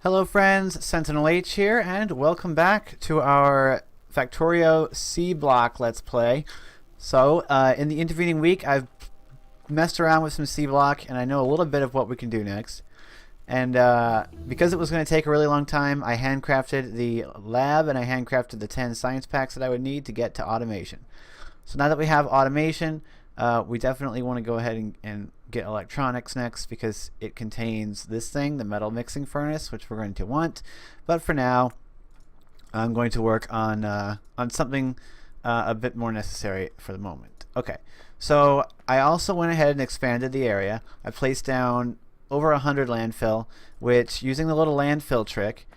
Hello friends, SentinalH here, and welcome back to our Factorio Seablock Let's Play. So, in the intervening week, I've messed around with some Seablock, and I know a little bit of what we can do next. And because it was going to take a really long time, I handcrafted the lab, and I handcrafted the 10 science packs that I would need to get to automation. So now that we have automation, we definitely want to go ahead and get electronics next, because it contains this thing, the metal mixing furnace, which we're going to want. But for now, I'm going to work on something a bit more necessary for the moment. Okay, so I also went ahead and expanded the area. I placed down over 100 landfill, which, using the little landfill trick,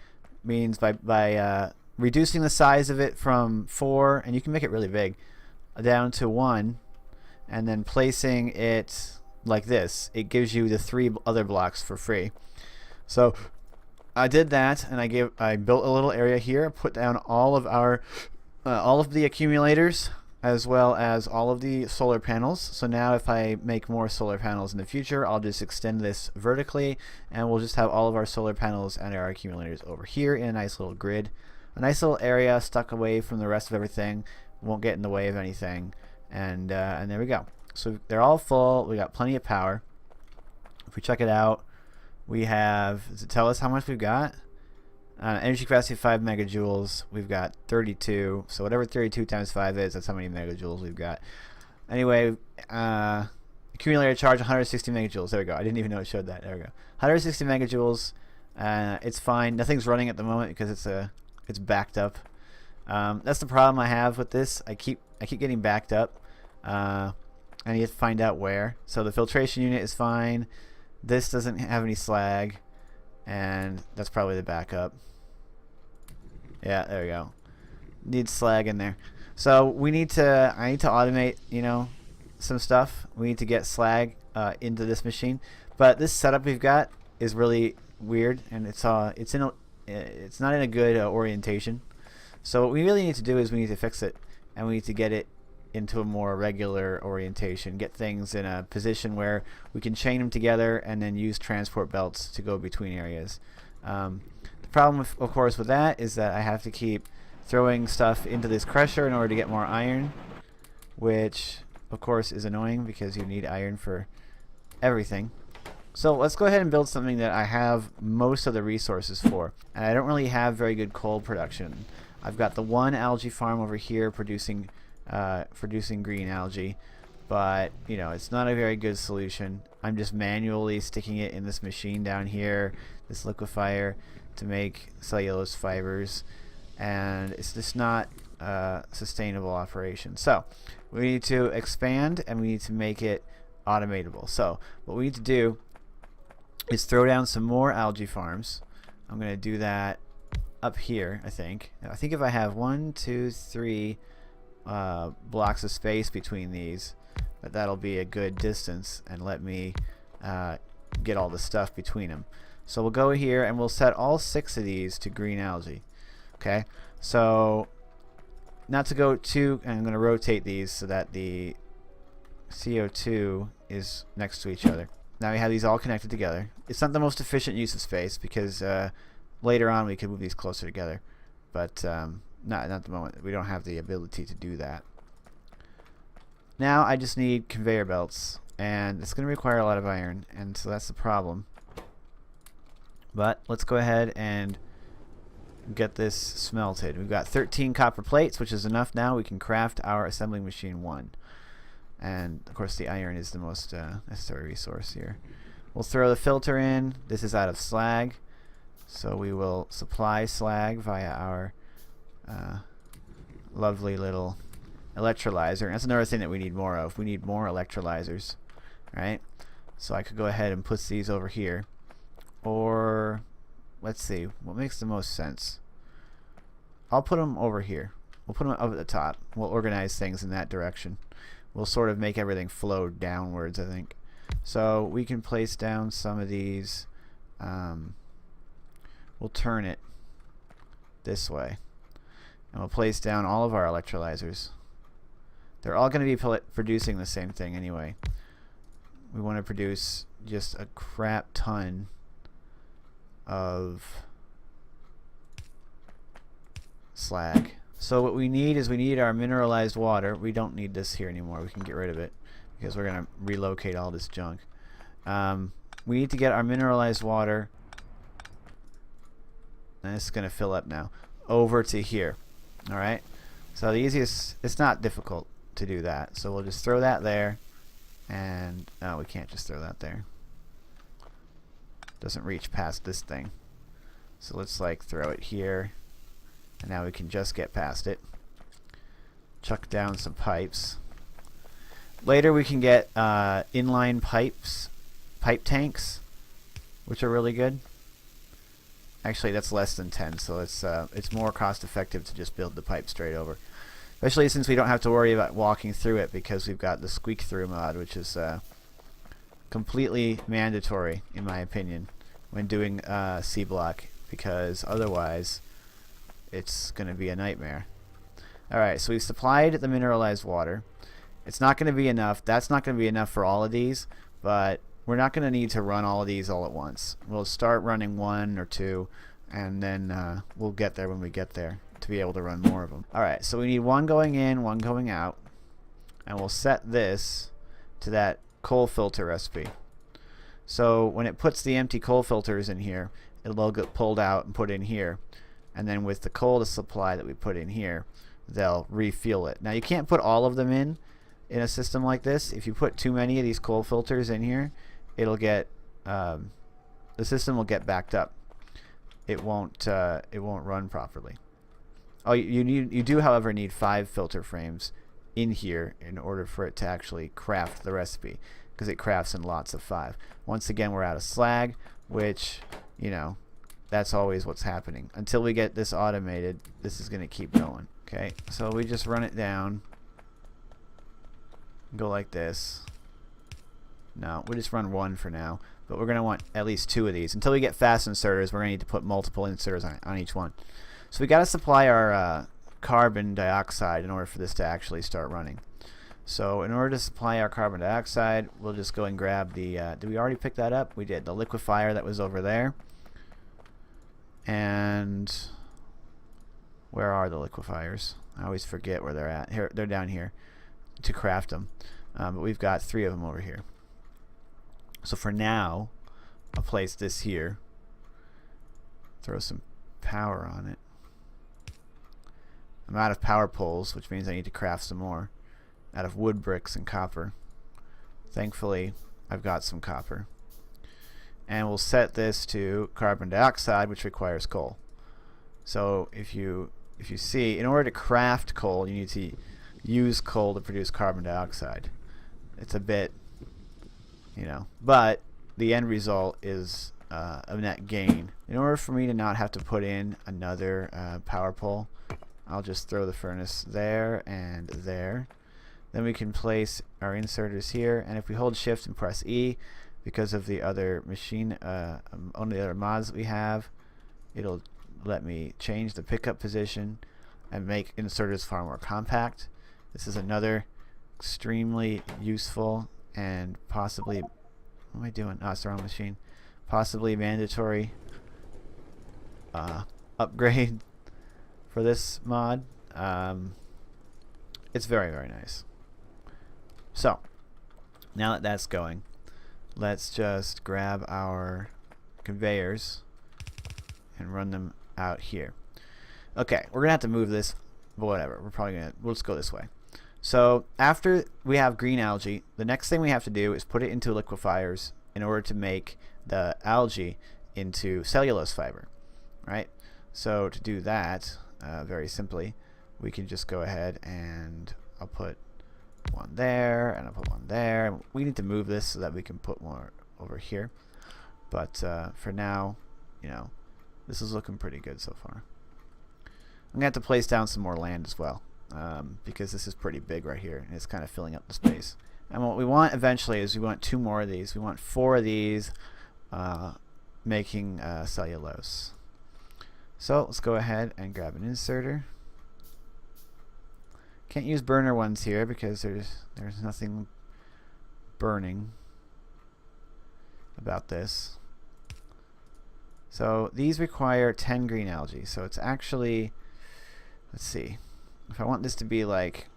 means by reducing the size of it from 4, and you can make it really big, down to 1, and then placing it like this, it gives you the 3 other blocks for free. So I did that, and I built a little area here, put down all of the accumulators, as well as all of the solar panels. So now if I make more solar panels in the future, I'll just extend this vertically, and we'll just have all of our solar panels and our accumulators over here in a nice little grid, a nice little area stuck away from the rest of everything, won't get in the way of anything. And there we go. So they're all full. We got plenty of power. If we check it out, we have, does it tell us how much we've got? Energy capacity of 5 megajoules. We've got 32. So whatever 32 times 5 is, that's how many megajoules we've got. Anyway, accumulator charge 160 megajoules. There we go. I didn't even know it showed that. There we go. 160 megajoules. It's fine. Nothing's running at the moment because it's backed up. That's the problem I have with this. I keep getting backed up. I need to find out where. So the filtration unit is fine. This doesn't have any slag, and that's probably the backup. Yeah, there we go. Needs slag in there. So I need to automate, some stuff. We need to get slag into this machine. But this setup we've got is really weird, and it's not in a good orientation. So what we really need to do is we need to fix it, and we need to get it into a more regular orientation, get things in a position where we can chain them together and then use transport belts to go between areas. The problem, of course, with that is that I have to keep throwing stuff into this crusher in order to get more iron, which, of course, is annoying because you need iron for everything. So let's go ahead and build something that I have most of the resources for, and I don't really have very good coal production. I've got the one algae farm over here producing green algae, but it's not a very good solution. I'm just manually sticking it in this machine down here, this liquefier, to make cellulose fibers, and it's just not a sustainable operation. So we need to expand, and we need to make it automatable. So what we need to do is throw down some more algae farms. I'm going to do that up here, I think. If I have 1, 2, 3 blocks of space between these, that'll be a good distance and let me get all the stuff between them. So we'll go here and we'll set all 6 of these to green algae. Okay, so not to go too, I'm going to rotate these so that the CO2 is next to each other. Now we have these all connected together. It's not the most efficient use of space because later on we could move these closer together, but not at the moment. We don't have the ability to do that. Now I just need conveyor belts, and it's going to require a lot of iron, and so that's the problem. But let's go ahead and get this smelted. We've got 13 copper plates, which is enough now. We can craft our assembling machine 1. And of course the iron is the most necessary resource here. We'll throw the filter in. This is out of slag, so we will supply slag via our lovely little electrolyzer. That's another thing that we need more of. We need more electrolyzers, right? So I could go ahead and put these over here, or let's see what makes the most sense. I'll put them over here. We'll put them up at the top. We'll organize things in that direction. We'll sort of make everything flow downwards, I think. So we can place down some of these. We'll turn it this way, and we'll place down all of our electrolyzers. They're all going to be producing the same thing anyway. we want to produce just a crap ton of slag. So what we need is we need our mineralized water. We don't need this here anymore. We can get rid of it because we're going to relocate all this junk. We need to get our mineralized water, and this is going to fill up now, over to here. Alright, so the easiest, it's not difficult to do that. So we'll just throw that there, and no, we can't just throw that there. Doesn't reach past this thing. So let's like throw it here, and now we can just get past it. Chuck down some pipes. Later we can get inline pipes, pipe tanks, which are really good. Actually, that's less than 10, so it's more cost effective to just build the pipe straight over. Especially since we don't have to worry about walking through it because we've got the squeak through mod, which is completely mandatory in my opinion when doing Seablock, because otherwise it's going to be a nightmare. Alright, so we've supplied the mineralized water. It's not going to be enough. That's not going to be enough for all of these, but we're not going to need to run all of these all at once. We'll start running 1 or 2, and then we'll get there when we get there to be able to run more of them. Alright, so we need 1 going in, 1 going out, and we'll set this to that coal filter recipe. So when it puts the empty coal filters in here, it'll get pulled out and put in here, and then with the coal supply that we put in here, they'll refuel it. Now you can't put all of them in a system like this. If you put too many of these coal filters in here, it'll get the system will get backed up. It won't run properly. Oh, you do however need 5 filter frames in here in order for it to actually craft the recipe, because it crafts in lots of 5. Once again, we're out of slag, which, you know, that's always what's happening. Until we get this automated, this is going to keep going. Okay, so we just run it down, go like this. No, we'll just run 1 for now, but we're going to want at least 2 of these. Until we get fast inserters, we're going to need to put multiple inserters on each one. So we got to supply our carbon dioxide in order for this to actually start running. So in order to supply our carbon dioxide, we'll just go and grab the, did we already pick that up? We did, the liquefier that was over there. And where are the liquefiers? I always forget where they're at. Here, they're down here to craft them. But we've got 3 of them over here. So for now, I'll place this here. Throw some power on it. I'm out of power poles, which means I need to craft some more out of wood bricks and copper. Thankfully, I've got some copper. And we'll set this to carbon dioxide, which requires coal. So if you see, in order to craft coal, you need to use coal to produce carbon dioxide. It's a bit, you know, but the end result is a net gain. In order for me to not have to put in another power pole, I'll just throw the furnace there and there. Then we can place our inserters here, and if we hold shift and press E, because of the other machine, only the other mods that we have, it'll let me change the pickup position and make inserters far more compact. This is another extremely useful and possibly, what am I doing? Oh, it's the wrong machine. Possibly mandatory upgrade for this mod. It's very, very nice. So now that that's going, let's just grab our conveyors and run them out here. Okay, we're gonna have to move this, but whatever, we'll just go this way. So after we have green algae, the next thing we have to do is put it into liquefiers in order to make the algae into cellulose fiber, right? So to do that, very simply, we can just go ahead and I'll put 1 there and I'll put 1 there. We need to move this so that we can put more over here, but for now, you know, this is looking pretty good so far. I'm gonna have to place down some more land as well, because this is pretty big right here and it's kind of filling up the space. And what we want eventually is we want 2 more of these. We want 4 of these making cellulose. So let's go ahead and grab an inserter. Can't use burner ones here because there's nothing burning. about this. So these require 10 green algae. So it's actually, let's see, if I want this to be like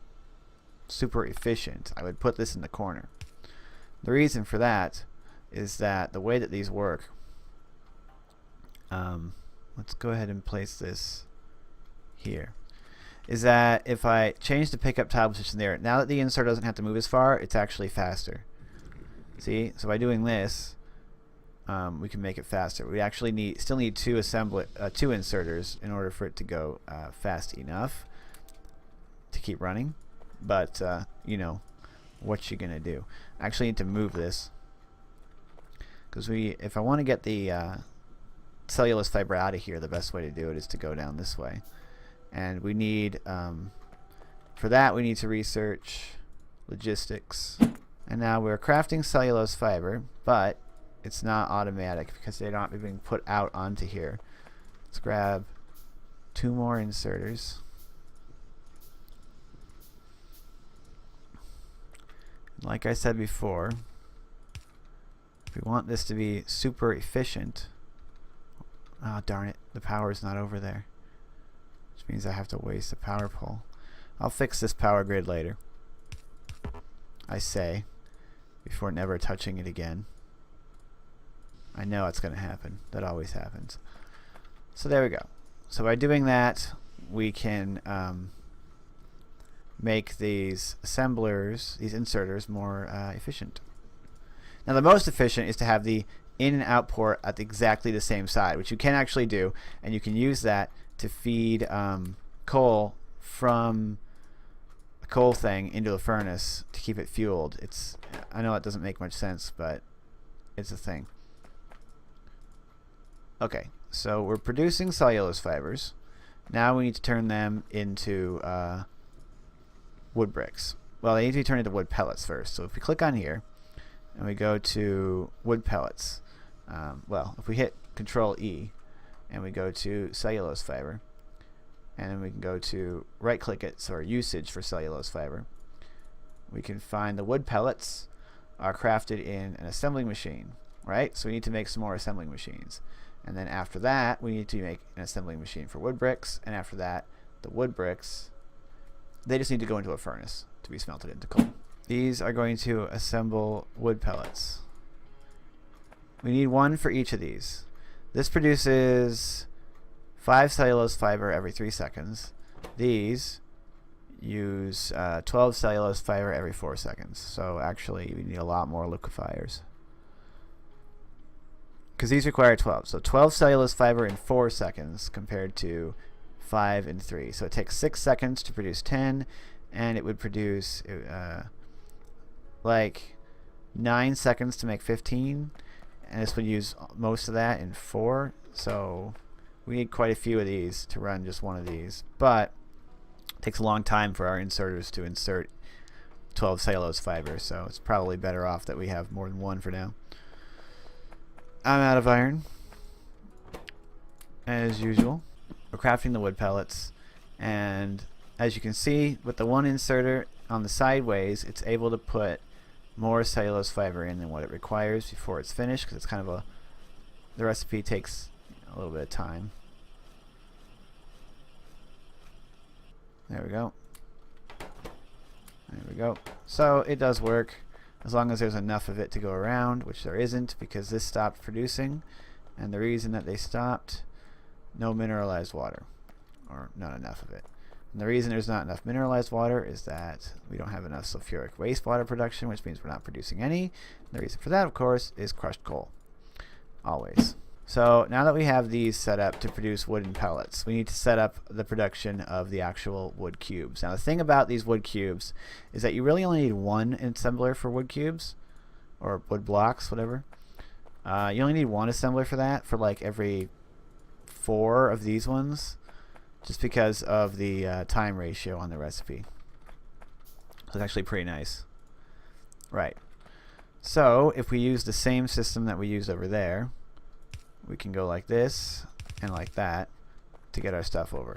super efficient, I would put this in the corner. The reason for that is that the way that these work, let's go ahead and place this here, is that if I change the pickup tile position there, now that the insert doesn't have to move as far, it's actually faster. See, so by doing this, we can make it faster. We actually still need two inserters in order for it to go fast enough to keep running. But you know, what you gonna do? I actually need to move this because if I want to get the cellulose fiber out of here, the best way to do it is to go down this way. And we need, for that, we need to research logistics. And now we're crafting cellulose fiber, but it's not automatic because they're not being put out onto here. Let's grab 2 more inserters. Like I said before, if we want this to be super efficient, oh darn it, the power is not over there, which means I have to waste a power pole. I'll fix this power grid later, I say, before never touching it again. I know it's going to happen. That always happens. So there we go. So by doing that, we can make these assemblers, these inserters, more efficient. Now the most efficient is to have the in and out port at exactly the same side, which you can actually do, and you can use that to feed coal from a coal thing into a furnace to keep it fueled. I know it doesn't make much sense, but it's a thing. Okay, so we're producing cellulose fibers. Now we need to turn them into wood bricks. Well, they need to be turned into wood pellets first. So if we click on here and we go to wood pellets, well, if we hit Control E and we go to cellulose fiber, and then we can go to right click it, so our usage for cellulose fiber, we can find the wood pellets are crafted in an assembling machine, right? So we need to make some more assembling machines. And then after that, we need to make an assembling machine for wood bricks, and after that, the wood bricks, they just need to go into a furnace to be smelted into coal. These are going to assemble wood pellets. We need 1 for each of these. This produces 5 cellulose fiber every 3 seconds. These use 12 cellulose fiber every 4 seconds. So actually, we need a lot more liquefiers, because these require 12. So 12 cellulose fiber in 4 seconds compared to 5 in 3. So it takes 6 seconds to produce 10, and it would produce like 9 seconds to make 15, and this would use most of that in 4. So we need quite a few of these to run just one of these, but it takes a long time for our inserters to insert 12 cellulose fiber, so it's probably better off that we have more than 1 for now. I'm out of iron, as usual. We're crafting the wood pellets, and as you can see, with the 1 inserter on the sideways, it's able to put more cellulose fiber in than what it requires before it's finished, because it's kind of the recipe takes a little bit of time. There we go. There we go. So it does work as long as there's enough of it to go around, which there isn't because this stopped producing, and the reason that they stopped, no mineralized water, or not enough of it. And the reason there's not enough mineralized water is that we don't have enough sulfuric wastewater production, which means we're not producing any. And the reason for that, of course, is crushed coal. Always. So now that we have these set up to produce wooden pellets, we need to set up the production of the actual wood cubes. Now the thing about these wood cubes is that you really only need 1 assembler for wood cubes, or wood blocks, whatever. You only need 1 assembler for that, for like every 4 of these ones, just because of the time ratio on the recipe. So it's actually pretty nice. Right. So if we use the same system that we used over there, we can go like this and like that to get our stuff over.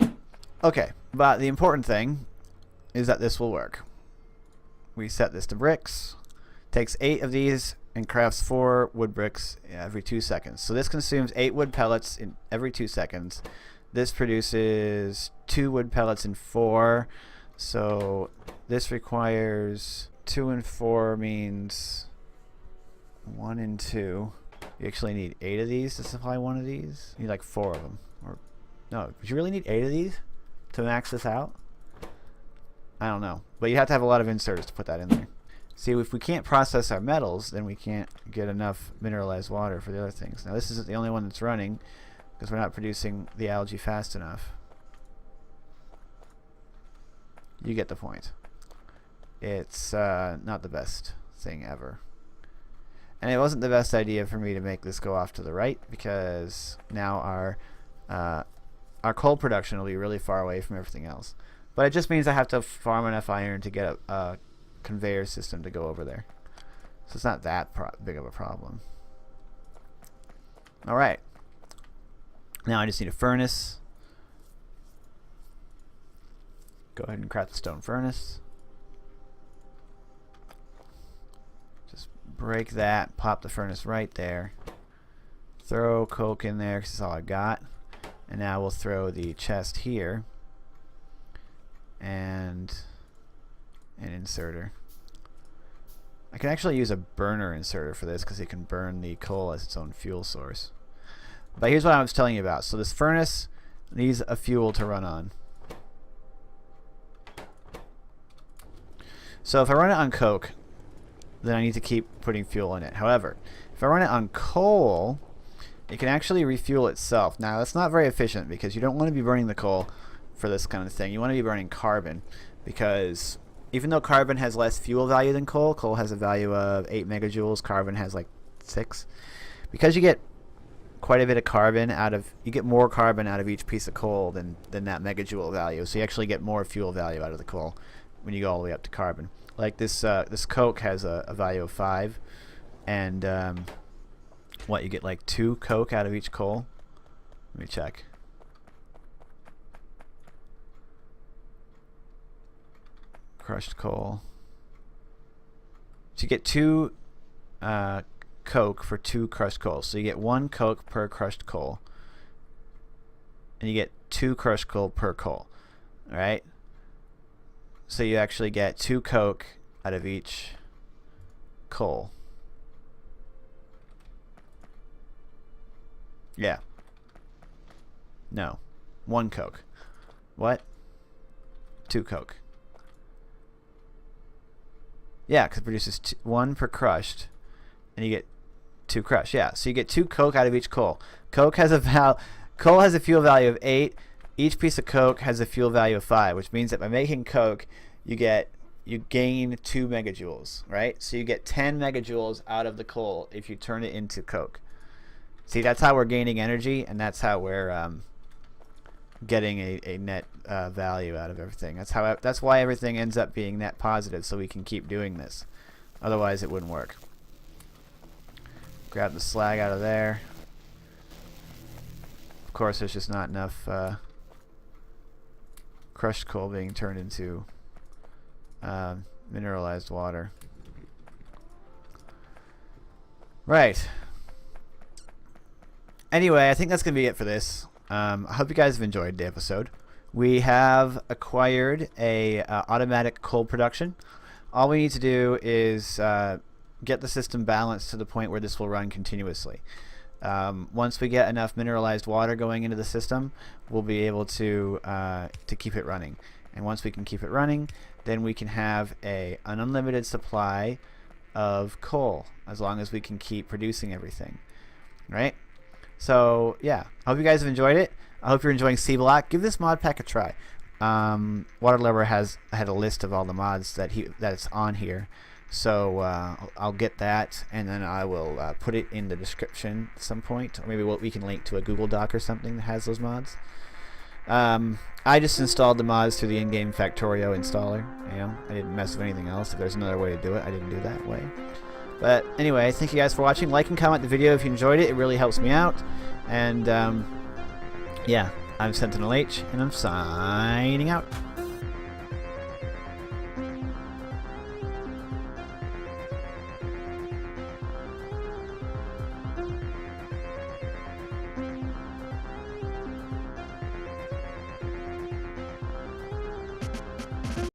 Okay, but the important thing is that this will work. We set this to bricks. Takes 8 of these and crafts 4 wood bricks every 2 seconds. So this consumes 8 wood pellets in every 2 seconds. This produces 2 wood pellets in 4. So this requires 2 and 4 means 1 and 2. You actually need 8 of these to supply one of these. You need like 4 of them. Or no, would you really need 8 of these to max this out? I don't know. But you have to have a lot of inserters to put that in there. See, if we can't process our metals, then we can't get enough mineralized water for the other things. Now this isn't the only one that's running because we're not producing the algae fast enough. You get the point. It's not the best thing ever. And it wasn't the best idea for me to make this go off to the right because now our coal production will be really far away from everything else. But it just means I have to farm enough iron to get a conveyor system to go over there. So it's not that big of a problem. Alright. Now I just need a furnace. Go ahead and craft the stone furnace. Just break that, pop the furnace right there. Throw coke in there because that's all I got. And now we'll throw the chest here. And an inserter. I can actually use a burner inserter for this because it can burn the coal as its own fuel source. But here's what I was telling you about. So this furnace needs a fuel to run on. So if I run it on coke, then I need to keep putting fuel in it. However, if I run it on coal, it can actually refuel itself. Now that's not very efficient because you don't want to be burning the coal for this kind of thing. You want to be burning carbon because even though carbon has less fuel value than coal, coal has a value of 8 megajoules, carbon has like 6. Because you get quite a bit of carbon out of, you get more carbon out of each piece of coal than that megajoule value. So you actually get more fuel value out of the coal when you go all the way up to carbon. Like this this coke has a value of 5, and what, you get like 2 coke out of each coal? Let me check. Crushed coal. So you get 2 coke for 2 crushed coal. So you get 1 coke per crushed coal, and you get 2 crushed coal per coal. All right. So you actually get 2 coke out of each coal. Yeah. No. 1 coke. What? 2 coke. Yeah, because it produces 1 per crushed, and you get 2 crushed. Yeah, so you get 2 coke out of each coal. Coke has coal has a fuel value of 8. Each piece of coke has a fuel value of 5, which means that by making coke, you gain 2 megajoules, right? So you get 10 megajoules out of the coal if you turn it into coke. See, that's how we're gaining energy, and that's how we're getting a net value out of everything. That's why everything ends up being net positive, so we can keep doing this. Otherwise, it wouldn't work. Grab the slag out of there. Of course, there's just not enough crushed coal being turned into mineralized water. Right. Anyway, I think that's going to be it for this. I hope you guys have enjoyed the episode. We have acquired a automatic coal production. All we need to do is get the system balanced to the point where this will run continuously. Once we get enough mineralized water going into the system, we'll be able to keep it running. And once we can keep it running, then we can have an unlimited supply of coal as long as we can keep producing everything. Right? So yeah, I hope you guys have enjoyed it. I hope you're enjoying Seablock. Give this mod pack a try. Waterlubber had a list of all the mods that's on here, so I'll get that, and then I will put it in the description at some point, or maybe we can link to a Google Doc or something that has those mods. I just installed the mods through the in-game Factorio installer. You know, I didn't mess with anything else. If there's another way to do it, I didn't do that way. But anyway, thank you guys for watching. Like and comment the video if you enjoyed it. It really helps me out. And yeah, I'm SentinalH, and I'm signing out.